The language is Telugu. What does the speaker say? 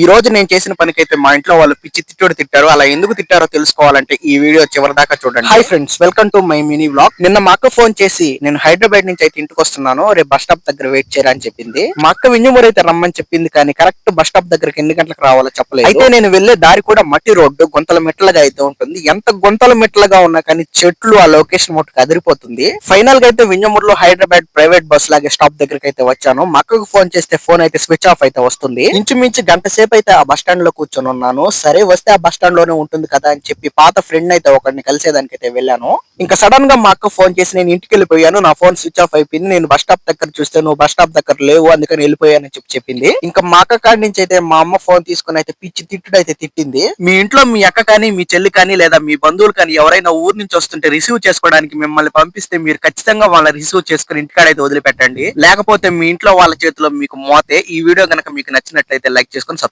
ఈ రోజు నేను చేసిన పనికైతే మా ఇంట్లో వాళ్ళు పిచ్చి తిట్టుడు తిట్టారు. అలా ఎందుకు తిట్టారో తెలుసుకోవాలంటే ఈ వీడియో చివరి దాకా చూడండి. Hi friends, welcome to my mini vlog. నిన్న మా అక్క ఫోన్ చేసి నేను హైదరాబాద్ నుంచి అయితే ఇంటికి వస్తున్నాను, రేపు బస్ స్టాప్ దగ్గర వెయిట్ చేయరా అని చెప్పింది. మా అక్క వింజమూరు అయితే రమ్మని చెప్పింది, కానీ కరెక్ట్ బస్ స్టాప్ దగ్గరికి ఎన్ని గంటలకు రావాలో చెప్పలేదు. అయితే నేను వెళ్లే దారి కూడా మట్టి రోడ్డు, గుంతల మెట్లుగా అయితే ఉంటుంది. ఎంత గుంతల మెట్లుగా ఉన్నా కానీ చెట్లు ఆ లొకేషన్ మొట్టుకు అదిరిపోతుంది. ఫైనల్ గా అయితే వింజమూరులో హైదరాబాద్ ప్రైవేట్ బస్ లాగే స్టాప్ దగ్గరికి అయితే వచ్చాను. మా అక్కకు ఫోన్ చేస్తే ఫోన్ అయితే స్విచ్ ఆఫ్ అయితే వస్తుంది. ఇంచుమించు గంట సేపు అయితే ఆ బస్ స్టాండ్ లో కూర్చొని ఉన్నాను. సరే వస్తే ఆ బస్ స్టాండ్ లోనే ఉంటుంది కదా అని చెప్పి పాత ఫ్రెండ్ అయితే ఒకరిని కలిసేదానికి అయితే వెళ్ళాను. ఇంకా సడన్ గా మా అక్క ఫోన్ చేసి నేను ఇంటికి వెళ్ళిపోయాను, నా ఫోన్ స్విచ్ ఆఫ్ అయిపోయింది, నేను బస్ స్టాప్ దగ్గర చూస్తే నువ్వు బస్ స్టాప్ దగ్గర లేవు, అందుకని వెళ్ళిపోయానని చెప్పింది. ఇంకా మా అక్క కాడి నుంచి అయితే మా అమ్మ ఫోన్ తీసుకుని అయితే పిచ్చి తిట్టుడు అయితే తిట్టింది. మీ ఇంట్లో మీ అక్క కానీ మీ చెల్లి కానీ లేదా మీ బంధువులు కానీ ఎవరైనా ఊరు నుంచి వస్తుంటే రిసీవ్ చేసుకోవడానికి మిమ్మల్ని పంపిస్తే మీరు ఖచ్చితంగా వాళ్ళని రిసీవ్ చేసుకుని ఇంటికాడైతే వదిలిపెట్టండి, లేకపోతే మీ ఇంట్లో వాళ్ళ చేతిలో మీకు మోతే. ఈ వీడియో కనుక మీకు నచ్చినట్లయితే లైక్ చేసుకుని